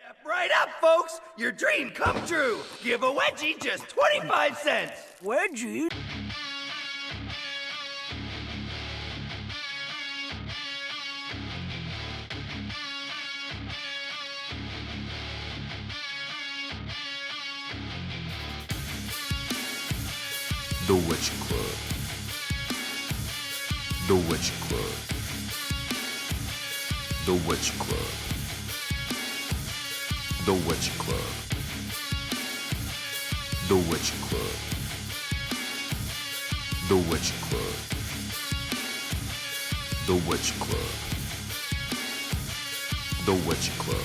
Step right up, folks! Your dream come true! Give a wedgie just 25 cents! Wedgie? The Wedgie Club. The Wedgie Club. The Wedgie Club. The Wedgie Club. The Wedgie Club. The Wedgie Club. The Wedgie Club. The Wedgie Club.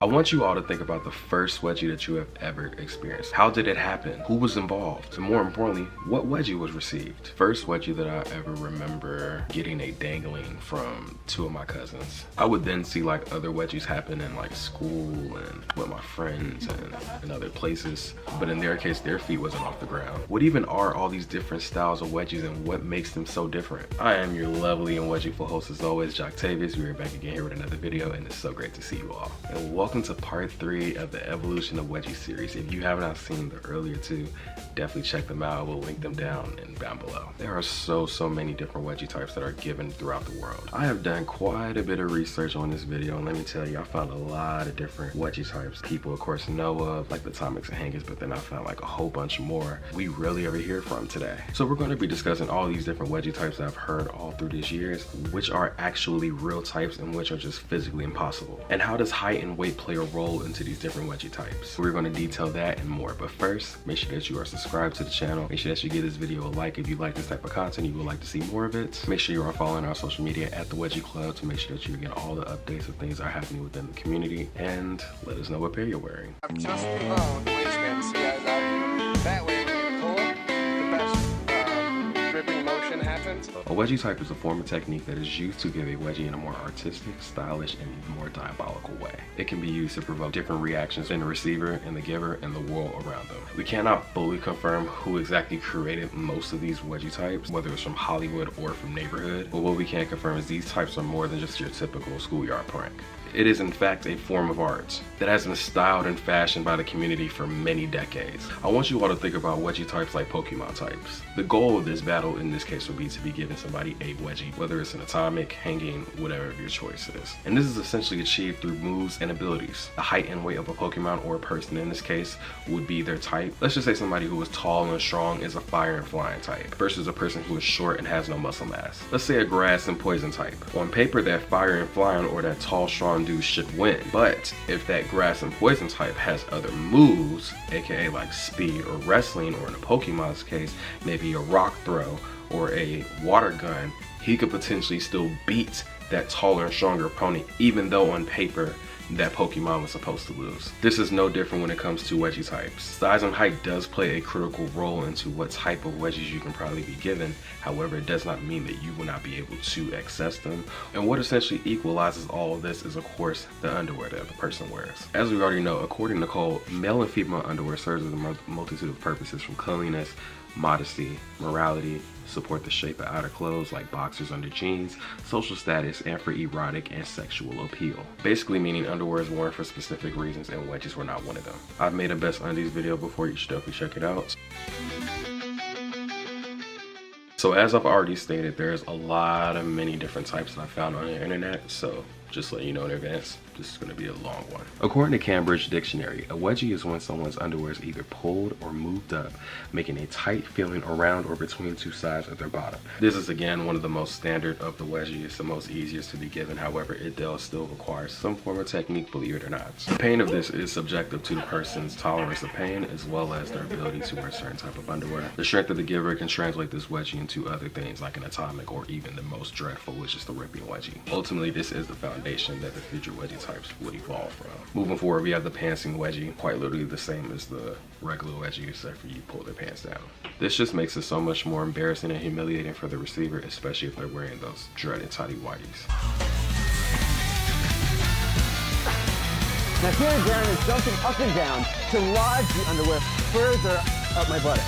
I want you all to think about the first wedgie that you have ever experienced. How did it happen? Who was involved? And more importantly, what wedgie was received? First wedgie that I ever remember getting a dangling from two of my cousins. I would then see like other wedgies happen in like school and with my friends and in other places. But in their case, their feet wasn't off the ground. What even are all these different styles of wedgies and what makes them so different? I am your lovely and wedgieful host as always, Joctavius. We are back again here with another video and it's so great to see you all. And welcome to part 3 of the Evolution of Wedgie series. If you have not seen the earlier two, definitely check them out. We'll link them down and down below. There are so many different wedgie types that are given throughout the world. I have done quite a bit of research on this video, and let me tell you, I found a lot of different wedgie types people of course know of, like the atomics and hangers, but then I found like a whole bunch more we rarely ever hear from today. So we're going to be discussing all these different wedgie types that I've heard all through these years, which are actually real types and which are just physically impossible. And how does height and weight play a role into these different wedgie types? We're going to detail that and more, but first, make sure that you are subscribed to the channel. Make sure that you give this video a like if you like this type of content, you would like to see more of it. Make sure you are following our social media at the Wedgie Club to make sure that you get all the updates of things that are happening within the community, and let us know what pair you're wearing. I'm just below the waistband, see that way when you pull, the best gripping motion happens. A wedgie type is a form of technique that is used to give a wedgie in a more artistic, stylish, and even more diabolical way. It can be used to provoke different reactions in the receiver and the giver and the world around them. We cannot fully confirm who exactly created most of these wedgie types, whether it's from Hollywood or from neighborhood, but what we can confirm is these types are more than just your typical schoolyard prank. It is in fact a form of art that has been styled and fashioned by the community for many decades. I want you all to think about wedgie types like Pokemon types. The goal of this battle in this case would be to be giving somebody a wedgie, whether it's an atomic, hanging, whatever your choice is. And this is essentially achieved through moves and abilities. The height and weight of a Pokemon or a person in this case would be their type. Let's just say somebody who is tall and strong is a fire and flying type versus a person who is short and has no muscle mass. Let's say a grass and poison type. On paper, that fire and flying or that tall, strong dude should win, but if that grass and poison type has other moves, aka like speed or wrestling, or in a Pokemon's case maybe a rock throw or a water gun, he could potentially still beat that taller and stronger opponent, even though on paper that Pokemon was supposed to lose. This is no different when it comes to wedgie types. Size and height does play a critical role into what type of wedgies you can probably be given. However, it does not mean that you will not be able to access them. And what essentially equalizes all of this is of course the underwear that the person wears. As we already know, according to Cole, male and female underwear serves as a multitude of purposes, from cleanliness, modesty, morality, support the shape of outer clothes like boxers under jeans, social status, and for erotic and sexual appeal. Basically meaning underwear is worn for specific reasons and wedgies were not one of them. I've made a best undies video before, you should definitely check it out. So as I've already stated, there's a lot of many different types that I found on the internet, so just letting you know in advance, this is going to be a long one. According to Cambridge Dictionary, a wedgie is when someone's underwear is either pulled or moved up, making a tight feeling around or between two sides of their bottom. This is again one of the most standard of the wedgie. It's the most easiest to be given. However, it does still require some form of technique, believe it or not. The pain of this is subjective to the person's tolerance of pain as well as their ability to wear a certain type of underwear. The strength of the giver can translate this wedgie into other things like an atomic or even the most dreadful, which is the ripping wedgie. Ultimately, this is the foundation that the future wedgie types would evolve from. Moving forward, we have the pantsing wedgie, quite literally the same as the regular wedgie, except for you pull their pants down. This just makes it so much more embarrassing and humiliating for the receiver, especially if they're wearing those dreaded tidy whities. Now here Darren is jumping up and down to lodge the underwear further up my buttock.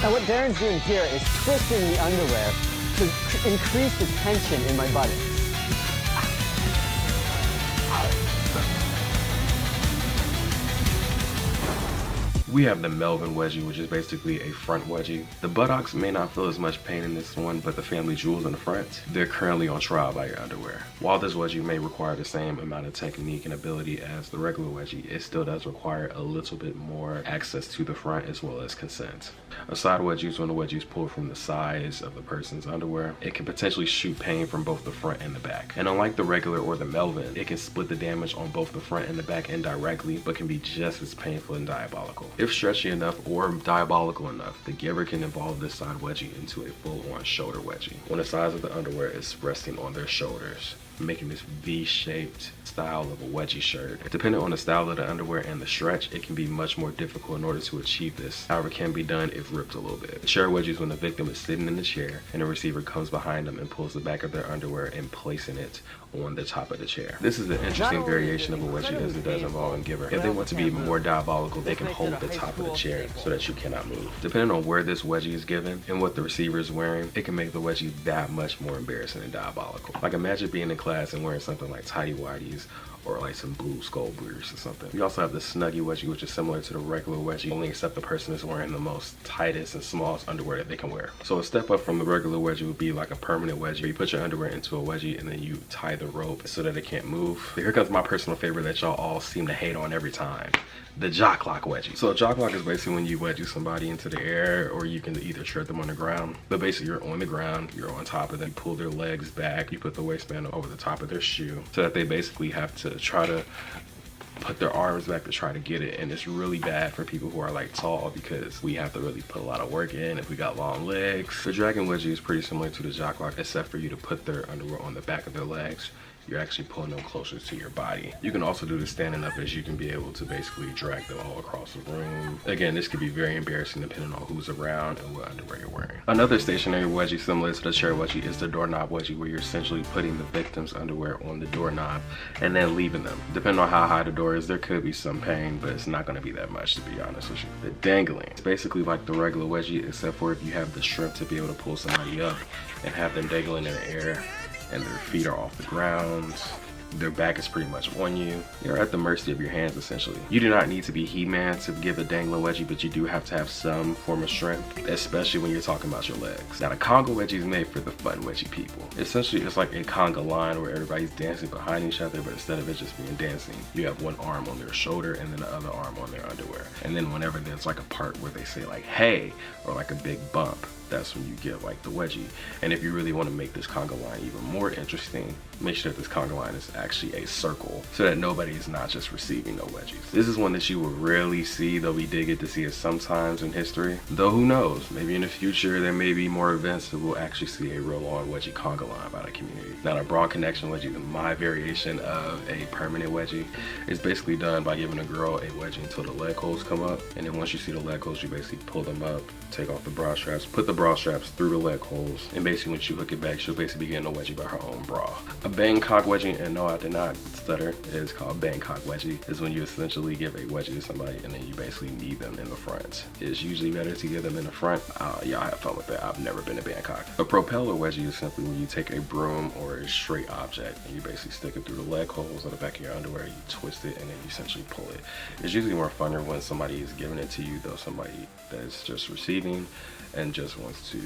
Now what Darren's doing here is twisting the underwear to increase the tension in my buttocks. We have the Melvin wedgie, which is basically a front wedgie. The buttocks may not feel as much pain in this one, but the family jewels in the front, they're currently on trial by your underwear. While this wedgie may require the same amount of technique and ability as the regular wedgie, it still does require a little bit more access to the front as well as consent. A side wedgie is when the wedgie is pulled from the sides of the person's underwear. It can potentially shoot pain from both the front and the back. And unlike the regular or the Melvin, it can split the damage on both the front and the back indirectly, but can be just as painful and diabolical. If stretchy enough or diabolical enough, the giver can evolve this side wedgie into a full-on shoulder wedgie, when the size of the underwear is resting on their shoulders, making this V-shaped style of a wedgie shirt. Depending on the style of the underwear and the stretch, it can be much more difficult in order to achieve this. However, it can be done if ripped a little bit. The chair wedgie is when the victim is sitting in the chair and the receiver comes behind them and pulls the back of their underwear and placing it on the top of the chair. This is an interesting variation of a wedgie as it does involve a giver. If they want to be more diabolical, they can hold the top of the chair so that you cannot move. Depending on where this wedgie is given and what the receiver is wearing, it can make the wedgie that much more embarrassing and diabolical. Like imagine being in class and wearing something like tighty whities or like some blue skull boots or something. We also have the snuggie wedgie, which is similar to the regular wedgie, only except the person is wearing the most tightest and smallest underwear that they can wear. So a step up from the regular wedgie would be like a permanent wedgie, where you put your underwear into a wedgie and then you tie the rope so that it can't move. Here comes my personal favorite that y'all all seem to hate on every time. The jock lock wedgie. So a jock lock is basically when you wedgie somebody into the air, or you can either trip them on the ground. But basically you're on the ground, you're on top of them, you pull their legs back, you put the waistband over the top of their shoe so that they basically have to try to put their arms back to try to get it. And it's really bad for people who are like tall because we have to really put a lot of work in if we got long legs. The dragon wedgie is pretty similar to the jock lock, except for you to put their underwear on the back of their legs. You're actually pulling them closer to your body. You can also do this standing up, as you can be able to basically drag them all across the room. Again, this could be very embarrassing depending on who's around and what underwear you're wearing. Another stationary wedgie similar to the chair wedgie is the doorknob wedgie, where you're essentially putting the victim's underwear on the doorknob and then leaving them. Depending on how high the door is, there could be some pain, but it's not gonna be that much, to be honest with you. The dangling. It's basically like the regular wedgie, except for if you have the strength to be able to pull somebody up and have them dangling in the air and their feet are off the ground, their back is pretty much on you. You're at the mercy of your hands, essentially. You do not need to be He-Man to give a dangling wedgie, but you do have to have some form of strength, especially when you're talking about your legs. Now, the conga wedgie is made for the fun wedgie people. Essentially, it's like a conga line where everybody's dancing behind each other, but instead of it just being dancing, you have one arm on their shoulder and then the other arm on their underwear. And then whenever there's like a part where they say like, hey, or like a big bump, that's when you get like the wedgie. And if you really want to make this conga line even more interesting, make sure that this conga line is actually a circle so that nobody is not just receiving no wedgies. This is one that you will rarely see, though we did get to see it sometimes in history. Though who knows, maybe in the future there may be more events that we'll actually see a real on wedgie conga line by the community. Now, the broad connection wedgie, my variation of a permanent wedgie, is basically done by giving a girl a wedgie until the leg holes come up, and then once you see the leg holes, you basically pull them up, take off the bra straps, put the bra straps through the leg holes, and basically when you hook it back, she'll basically be getting a wedgie by her own bra. A Bangkok wedgie, and no, I did not stutter, it is called Bangkok wedgie, is when you essentially give a wedgie to somebody and then you basically need them in the front. It's usually better to give them in the front. Yeah, I have fun with that. I've never been to Bangkok. A propeller wedgie is simply when you take a broom or a straight object and you basically stick it through the leg holes on the back of your underwear, you twist it, and then you essentially pull it. It's usually more funner when somebody is giving it to you, though somebody that's just receiving and just wants to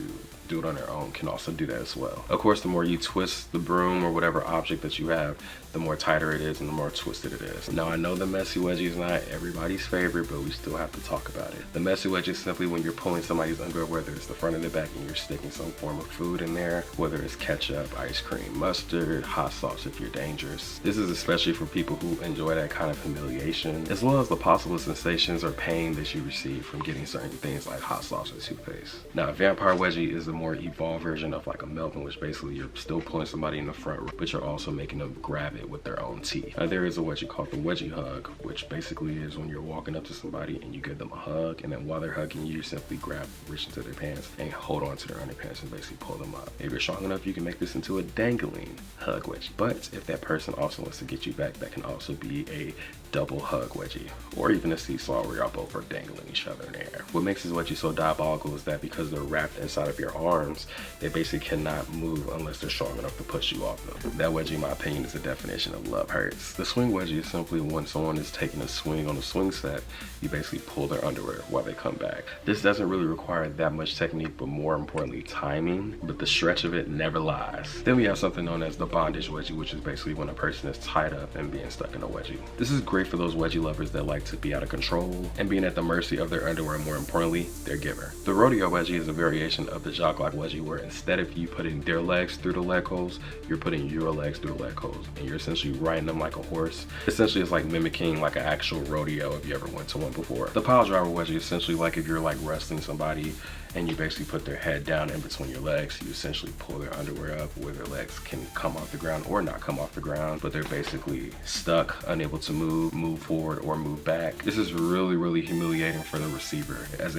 do it on their own can also do that as well. Of course, the more you twist the broom or whatever object that you have, the more tighter it is and the more twisted it is. Now, I know the messy wedgie is not everybody's favorite, but we still have to talk about it. The messy wedgie is simply when you're pulling somebody's underwear, whether it's the front or the back, and you're sticking some form of food in there, whether it's ketchup, ice cream, mustard, hot sauce if you're dangerous. This is especially for people who enjoy that kind of humiliation, as well as the possible sensations or pain that you receive from getting certain things like hot sauce or toothpaste. Now, a vampire wedgie is a more evolved version of like a Melvin, which basically you're still pulling somebody in the front, but you're also making them grab it with their own teeth. There is a wedgie called the wedgie hug, which basically is when you're walking up to somebody and you give them a hug, and then while they're hugging you, simply reach into their pants and hold on to their underpants and basically pull them up. If you're strong enough, you can make this into a dangling hug wedgie. But if that person also wants to get you back, that can also be a double hug wedgie, or even a seesaw where y'all both are dangling each other in the air. What makes this wedgie so diabolical is that because they're wrapped inside of your arms, they basically cannot move unless they're strong enough to push you off them. That wedgie, in my opinion, is the definition of love hurts. The swing wedgie is simply when someone is taking a swing on a swing set, you basically pull their underwear while they come back. This doesn't really require that much technique, but more importantly, timing, but the stretch of it never lies. Then we have something known as the bondage wedgie, which is basically when a person is tied up and being stuck in a wedgie. This is great for those wedgie lovers that like to be out of control and being at the mercy of their underwear, and more importantly, their giver. The rodeo wedgie is a variation of the jock lock wedgie, where instead of you putting their legs through the leg holes, you're putting your legs through the leg holes, and you're essentially riding them like a horse. Essentially, it's like mimicking like an actual rodeo if you ever went to one before. The pile driver wedgie is essentially like if you're like wrestling somebody and you basically put their head down in between your legs. You essentially pull their underwear up where their legs can come off the ground or not come off the ground, but they're basically stuck, unable to move forward or move back. This is really humiliating for the receiver, as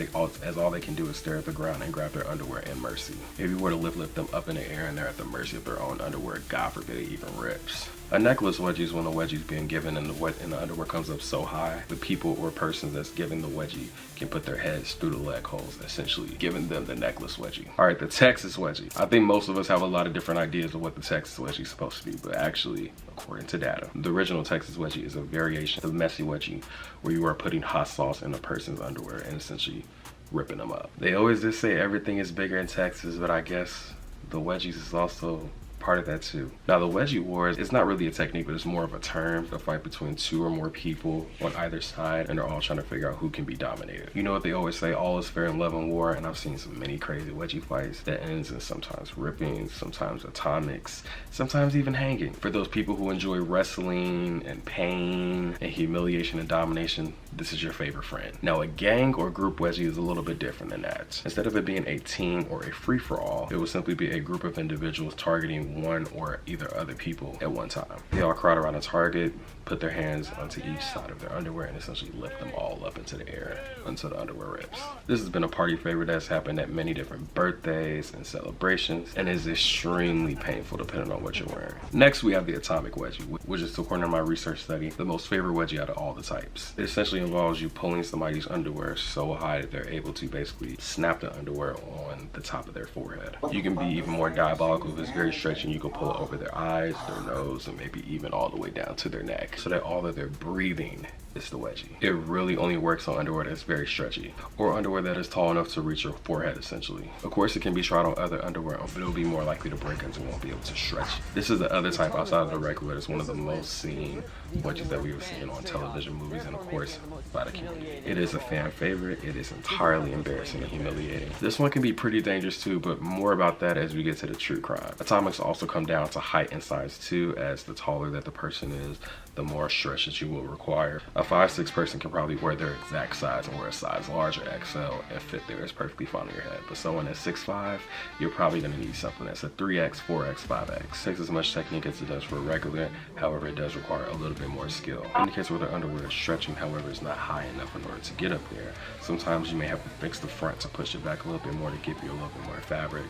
all they can do is stare at the ground and grab their underwear in mercy. If you were to lift them up in the air and they're at the mercy of their own underwear, God forbid it even rips. A necklace wedgie is when the wedgie is being given and the underwear comes up so high, the people or persons that's giving the wedgie can put their heads through the leg holes, essentially giving them the necklace wedgie. All right, the Texas wedgie. I think most of us have a lot of different ideas of what the Texas wedgie is supposed to be, but actually, according to data, the original Texas wedgie is a variation of the messy wedgie, where you are putting hot sauce in a person's underwear and essentially ripping them up. They always just say everything is bigger in Texas, but I guess the wedgies is also part of that too. Now, the wedgie war is not really a technique, but it's more of a term, a fight between two or more people on either side, and they're all trying to figure out who can be dominated. You know what they always say, all is fair in love and war, and I've seen some many crazy wedgie fights that ends in sometimes ripping, sometimes atomics, sometimes even hanging. For those people who enjoy wrestling and pain and humiliation and domination, this is your favorite friend. Now, a gang or group wedgie is a little bit different than that. Instead of it being a team or a free-for-all, it would simply be a group of individuals targeting one or either other people at one time. They all crowd around a target, put their hands onto each side of their underwear, and essentially lift them all up into the air until the underwear rips. This has been a party favorite that's happened at many different birthdays and celebrations, and is extremely painful depending on what you're wearing. Next, we have the atomic wedgie, which is, according to my research study, the most favorite wedgie out of all the types. It essentially involves you pulling somebody's underwear so high that they're able to basically snap the underwear on the top of their forehead. You can be even more diabolical if it's very stretchy, and you can pull it over their eyes, their nose, and maybe even all the way down to their neck, so that all that they're breathing is the wedgie. It really only works on underwear that's very stretchy, or underwear that is tall enough to reach your forehead, essentially. Of course, it can be tried on other underwear, but it'll be more likely to break and won't be able to stretch. This is the other type outside of the regular. It's one of the most seen wedgies that we've seen on television, movies, and of course, by the community. It is a fan favorite. It is entirely embarrassing and humiliating. This one can be pretty dangerous too, but more about that as we get to the true crime. Atomics also come down to height and size too, as the taller that the person is, the more stretch that you will require. A 5'6" person can probably wear their exact size and wear a size larger XL and fit there. It's perfectly fine on your head. But someone that's 6'5", you're probably gonna need something that's a 3X, 4X, 5X. Takes as much technique as it does for a regular, however it does require a little bit more skill. In the case where the underwear is stretching, however, it's not high enough in order to get up there. Sometimes you may have to fix the front to push it back a little bit more to give you a little bit more fabric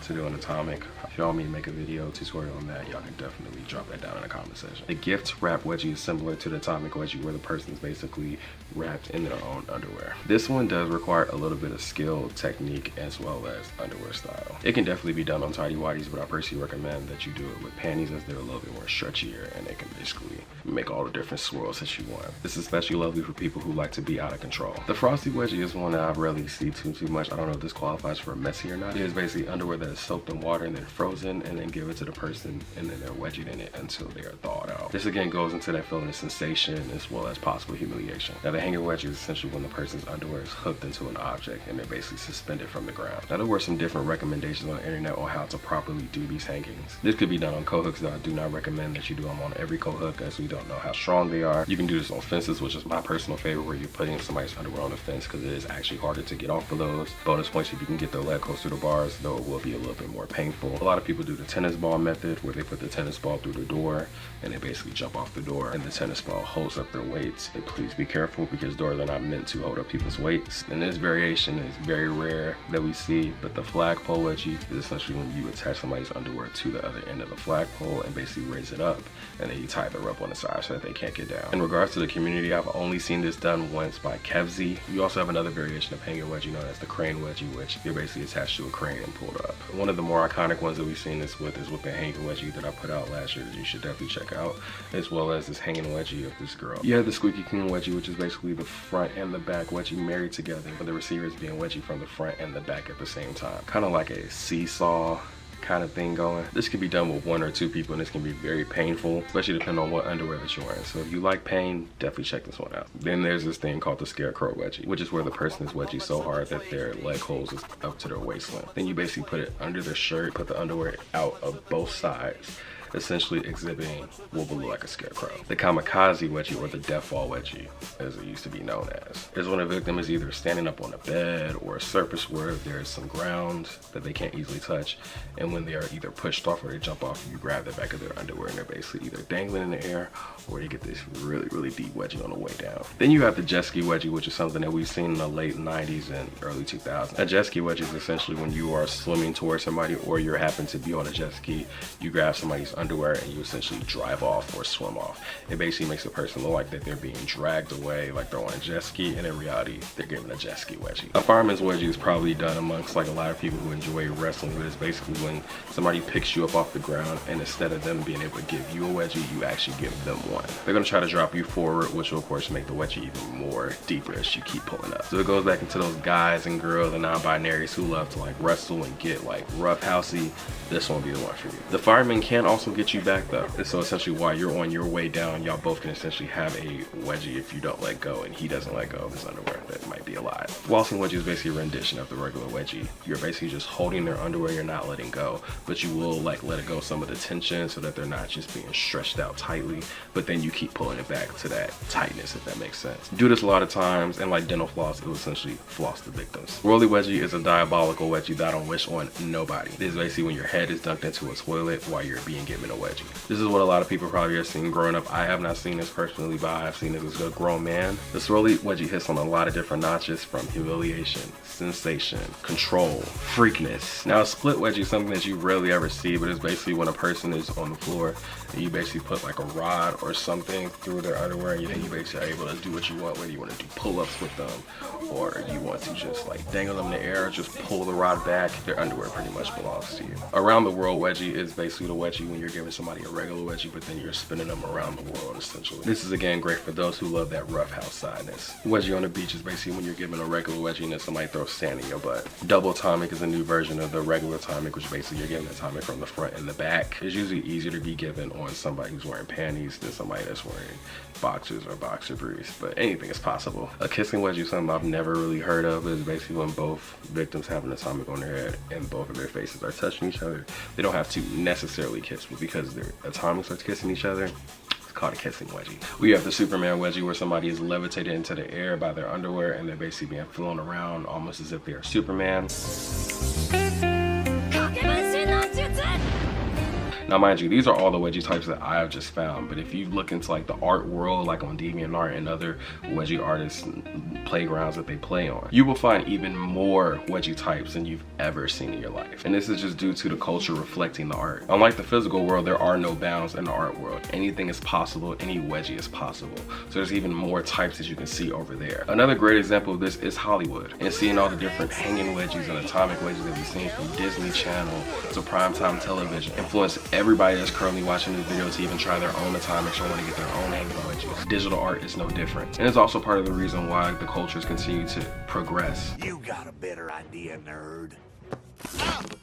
to do an atomic. If y'all want me to make a video tutorial on that, y'all can definitely drop that down in the comment section. The gift wrap wedgie is similar to the atomic wedgie, where the person is basically wrapped in their own underwear. This one does require a little bit of skill, technique, as well as underwear style. It can definitely be done on tidy whities, but I personally recommend that you do it with panties, as they're a little bit more stretchier and they can basically make all the different swirls that you want. This is especially lovely for people who like to be out of control. The frosty wedgie is one that I rarely see too much. I don't know if this qualifies for messy or not. It is basically underwear that is soaked in water and then frozen, and then give it to the person, and then they're wedged in it until they are thawed out. This again goes into that feeling of sensation as well as possible humiliation. Now, the hanger wedgie is essentially when the person's underwear is hooked into an object and they're basically suspended from the ground. Now, there were some different recommendations on the internet on how to properly do these hangings. This could be done on coat hooks, though I do not recommend that you do them on every coat hook, as we don't know how strong they are. You can do this on fences, which is my personal favorite, where you're putting somebody's underwear on the fence, because it is actually harder to get off of those. Bonus points if you can get their leg close to the bars, though it will be a little bit more painful. A lot of people do the tennis ball method, where they put the tennis ball through the door and they basically jump off the door and the tennis ball holds up their weights. And please be careful, because doors are not meant to hold up people's weights. And this variation is very rare that we see, but the flagpole wedgie is essentially when you attach somebody's underwear to the other end of the flagpole and basically raise it up, and then you tie the rope on the side so that they can't get down. In regards to the community, I've only seen this done once by Kevzy. You also have another variation of hanging wedgie known as the crane wedgie, which you're basically attached to a crane and pulled up. One of the more iconic ones that we've seen this with is with the hanging wedgie that I put out last year that you should definitely check out, as well as this hanging wedgie of this girl. You have the squeaky clean wedgie, which is basically the front and the back wedgie married together, but the receiver is being wedgie from the front and the back at the same time. Kind of like a seesaw kind of thing going. This can be done with 1 or 2 people, and this can be very painful, especially depending on what underwear that you're wearing. So if you like pain, definitely check this one out. Then there's this thing called the scarecrow wedgie, which is where the person is wedgie so hard that their leg holes is up to their waist length. Then you basically put it under their shirt, put the underwear out of both sides, essentially exhibiting what will look like a scarecrow. The kamikaze wedgie, or the death fall wedgie, as it used to be known as, is when a victim is either standing up on a bed or a surface where there's some ground that they can't easily touch, and when they are either pushed off or they jump off, you grab the back of their underwear and they're basically either dangling in the air or you get this really deep wedgie on the way down. Then you have the jet ski wedgie, which is something that we've seen in the late 90s and early 2000s. A jet ski wedgie is essentially when you are swimming towards somebody, or you happen to be on a jet ski, you grab somebody's underwear and you essentially drive off or swim off. It basically makes the person look like that they're being dragged away, like they're on a jet ski, and in reality, they're giving a jet ski wedgie. A fireman's wedgie is probably done amongst like a lot of people who enjoy wrestling, but it's basically when somebody picks you up off the ground, and instead of them being able to give you a wedgie, you actually give them one. They're gonna try to drop you forward, which will of course make the wedgie even more deeper as you keep pulling up. So it goes back into those guys and girls and non-binaries who love to like wrestle and get like roughhousey. This won't be the one for you. The fireman can also get you back though. So essentially while you're on your way down, y'all both can essentially have a wedgie if you don't let go and he doesn't let go of his underwear. That might be a lie. Flossing wedgie is basically a rendition of the regular wedgie. You're basically just holding their underwear, you're not letting go, but you will like let it go some of the tension so that they're not just being stretched out tightly, but then you keep pulling it back to that tightness, if that makes sense. Do this a lot of times, and like dental floss, it will essentially floss the victims. Rolly wedgie is a diabolical wedgie that I don't wish on nobody. This is basically when your head is dunked into a toilet while you're being given a wedgie. This is what a lot of people probably have seen growing up. I have not seen this personally, but I have seen this as a grown man. This Rolly wedgie hits on a lot of different notches, from humiliation, sensation, control, freakness. Now a split wedgie is something that you rarely ever see, but it's basically when a person is on the floor and you basically put like a rod or something through their underwear, and then you basically are able to do what you want, whether you want to do pull-ups with them or you want to just like dangle them in the air, just pull the rod back. Their underwear pretty much belongs to you. Around the world wedgie is basically the wedgie when you're giving somebody a regular wedgie, but then you're spinning them around the world essentially. This is again great for those who love that rough house sideness. Wedgie on the beach is basically when you're giving a regular wedgie and then somebody throws sand in your butt. Double atomic is a new version of the regular atomic, which basically you're giving atomic from the front and the back. It's usually easier to be given on somebody who's wearing panties than somebody that's wearing boxers or boxer briefs, but anything is possible. A kissing wedgie is something I've never really heard of. It's basically when both victims have an atomic on their head and both of their faces are touching each other. They don't have to necessarily kiss, but because their atomics are kissing each other, it's called a kissing wedgie. We have the Superman wedgie, where somebody is levitated into the air by their underwear and they're basically being flown around almost as if they are Superman. Now mind you, these are all the wedgie types that I have just found, but if you look into like the art world, like on DeviantArt and other wedgie artists playgrounds that they play on, you will find even more wedgie types than you've ever seen in your life. And this is just due to the culture reflecting the art. Unlike the physical world, there are no bounds in the art world. Anything is possible, any wedgie is possible. So there's even more types that you can see over there. Another great example of this is Hollywood, and seeing all the different hanging wedgies and atomic wedgies that we've seen from Disney Channel to primetime television influence everybody that's currently watching this video to even try their own atomics or want to get their own hanging wedgies. Digital art is no different. And it's also part of the reason why the cultures continue to progress. You got a better idea, nerd.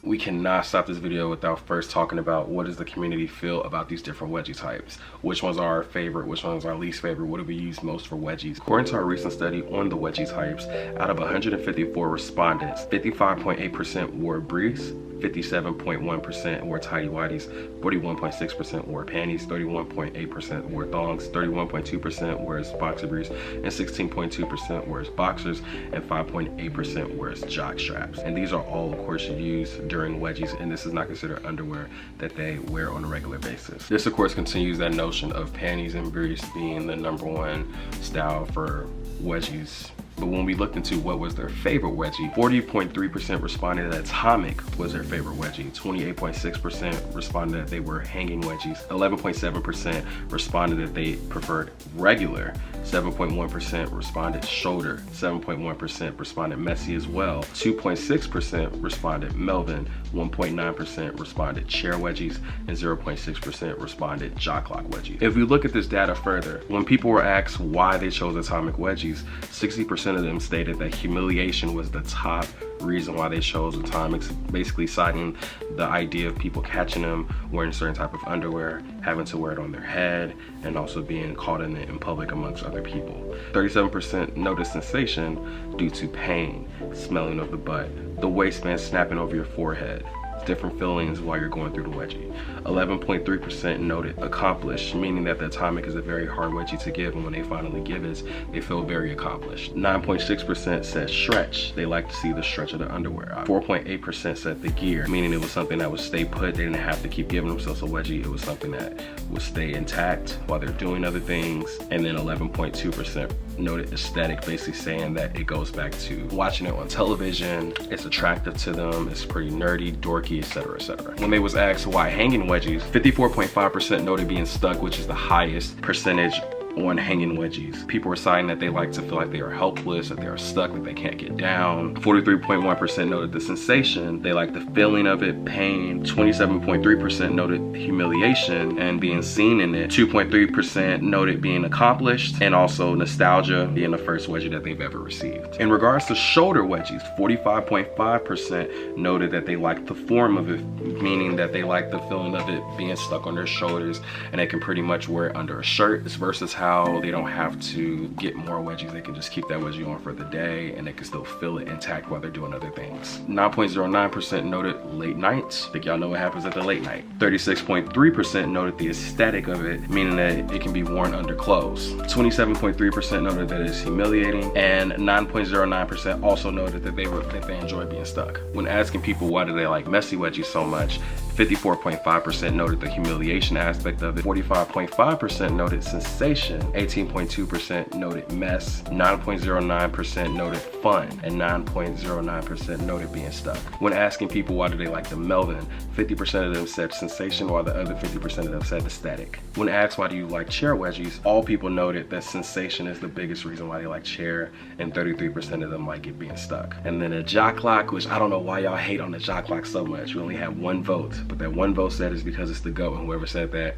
We cannot stop this video without first talking about what does the community feel about these different wedgie types. Which ones are our favorite, which ones are our least favorite, what do we use most for wedgies? According to our recent study on the wedgie types, out of 154 respondents, 55.8% wore briefs, 57.1% wore tidy whities, 41.6% wore panties, 31.8% wore thongs, 31.2% wears boxer briefs, and 16.2% wears boxers, and 5.8% wears jock straps. And these are all, of course, used during wedgies, and this is not considered underwear that they wear on a regular basis. This, of course, continues that notion of panties and briefs being the #1 style for wedgies. But when we looked into what was their favorite wedgie, 40.3% responded that atomic was their favorite wedgie. 28.6% responded that they were hanging wedgies. 11.7% responded that they preferred regular. 7.1% responded shoulder. 7.1% responded messy as well. 2.6% responded Melvin. 1.9% responded chair wedgies, and 0.6% responded jock lock wedgies. If we look at this data further, when people were asked why they chose atomic wedgies, 60% of them stated that humiliation was the top reason why they chose atomics, basically citing the idea of people catching them wearing a certain type of underwear, having to wear it on their head, and also being caught in it in public amongst other people. 37% noted sensation due to pain, smelling of the butt, the waistband snapping over your forehead, different feelings while you're going through the wedgie. 11.3% noted accomplished, meaning that the atomic is a very hard wedgie to give, and when they finally give it, they feel very accomplished. 9.6% said stretch. They like to see the stretch of the underwear. 4.8% said the gear, meaning it was something that would stay put. They didn't have to keep giving themselves a wedgie. It was something that would stay intact while they're doing other things. And then 11.2% noted aesthetic, basically saying that it goes back to watching it on television, it's attractive to them, it's pretty nerdy, dorky, etc., etc. When they was asked why hanging wedgies, 54.5% noted being stuck, which is the highest percentage on hanging wedgies. People were saying that they like to feel like they are helpless, that they are stuck, that they can't get down. 43.1% noted the sensation. They like the feeling of it, pain. 27.3% noted humiliation and being seen in it. 2.3% noted being accomplished, and also nostalgia, being the first wedgie that they've ever received. In regards to shoulder wedgies, 45.5% noted that they like the form of it, meaning that they like the feeling of it being stuck on their shoulders, and they can pretty much wear it under a shirt. This versus how they don't have to get more wedgies. They can just keep that wedgie on for the day, and they can still feel it intact while they're doing other things. 9.09% noted late nights. I think y'all know what happens at the late night. 36.3% noted the aesthetic of it, meaning that it can be worn under clothes. 27.3% noted that it's humiliating, and 9.09% also noted that they enjoy being stuck. When asking people why do they like messy wedgies so much, 54.5% noted the humiliation aspect of it, 45.5% noted sensation, 18.2% noted mess, 9.09% noted fun, and 9.09% noted being stuck. When asking people why do they like the Melvin, 50% of them said sensation, while the other 50% of them said aesthetic. When asked why do you like chair wedgies, all people noted that sensation is the biggest reason why they like chair, and 33% of them like it being stuck. And then a jock lock, which I don't know why y'all hate on the jock lock so much. We only have one vote, but that one vote said is because it's the GOAT, and whoever said that,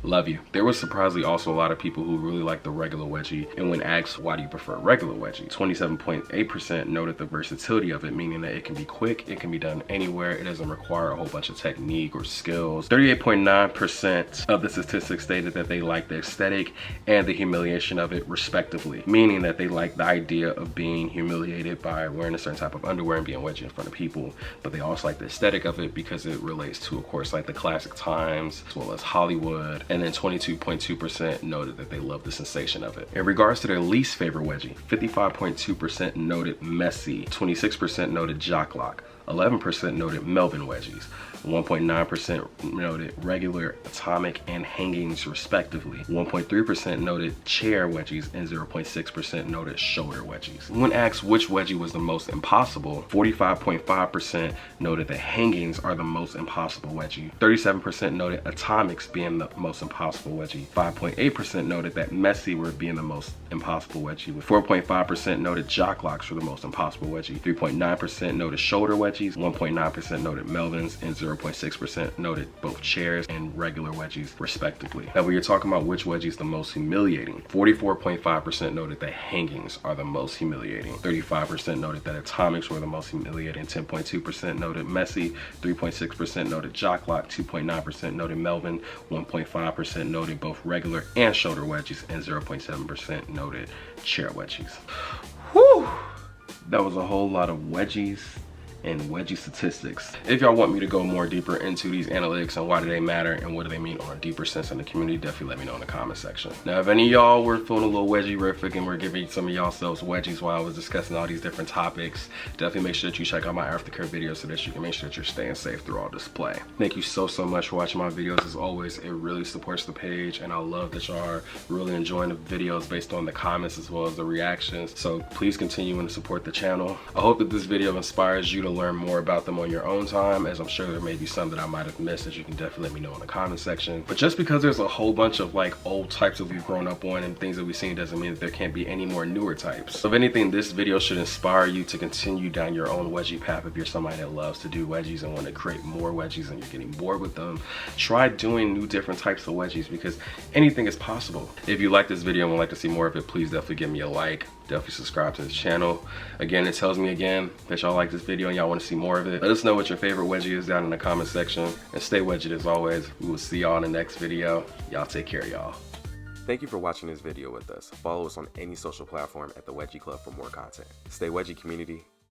love you. There was surprisingly also a lot of people who really like the regular wedgie, and when asked why do you prefer regular wedgie, 27.8% noted the versatility of it, meaning that it can be quick, it can be done anywhere, it doesn't require a whole bunch of technique or skills. 38.9% of the statistics stated that they like the aesthetic and the humiliation of it respectively, meaning that they like the idea of being humiliated by wearing a certain type of underwear and being wedgie in front of people, but they also like the aesthetic of it because it relates to, of course, like the classic times as well as Hollywood. And then 22.2% noted that they love the sensation of it. In regards to their least favorite wedgie, 55.2% noted messy, 26% noted jock lock, 11% noted Melvin wedgies, 1.9% noted regular, atomic, and hangings respectively. 1.3% noted chair wedgies, and 0.6% noted shoulder wedgies. When asked which wedgie was the most impossible, 45.5% noted that hangings are the most impossible wedgie. 37% noted atomics being the most impossible wedgie. 5.8% noted that messy were being the most impossible wedgie. 4.5% noted jock locks were the most impossible wedgie. 3.9% noted shoulder wedgies. 1.9% noted Melvins, and 0.6% noted both chairs and regular wedgies respectively. Now we are talking about which wedgie is the most humiliating. 44.5% noted that hangings are the most humiliating. 35% noted that atomics were the most humiliating. 10.2% noted messy. 3.6% noted jock lock. 2.9% noted Melvin. 1.5% noted both regular and shoulder wedgies, and 0.7% noted chair wedgies. Whew! That was a whole lot of wedgies and wedgie statistics. If y'all want me to go more deeper into these analytics and why do they matter and what do they mean on a deeper sense in the community, definitely let me know in the comment section. Now, if any of y'all were feeling a little wedgie-rific and we're giving some of y'all selves wedgies while I was discussing all these different topics, definitely make sure that you check out my aftercare video so that you can make sure that you're staying safe through all this play. Thank you so much for watching my videos. As always, it really supports the page, and I love that y'all are really enjoying the videos based on the comments as well as the reactions. So please continue to support the channel. I hope that this video inspires you to learn more about them on your own time, as I'm sure there may be some that I might have missed that you can definitely let me know in the comment section. But just because there's a whole bunch of like old types that we've grown up on and things that we've seen doesn't mean that there can't be any more newer types. So if anything, this video should inspire you to continue down your own wedgie path. If you're somebody that loves to do wedgies and want to create more wedgies and you're getting bored with them, try doing new different types of wedgies, because anything is possible. If you like this video and would like to see more of it, please definitely give me a like. Definitely subscribe to this channel. Again, it tells me again that y'all like this video and y'all want to see more of it. Let us know what your favorite wedgie is down in the comment section, and stay wedgied as always. We will see y'all in the next video. Y'all take care, y'all. Thank you for watching this video with us. Follow us on any social platform at the Wedgie Club for more content. Stay wedgie, community.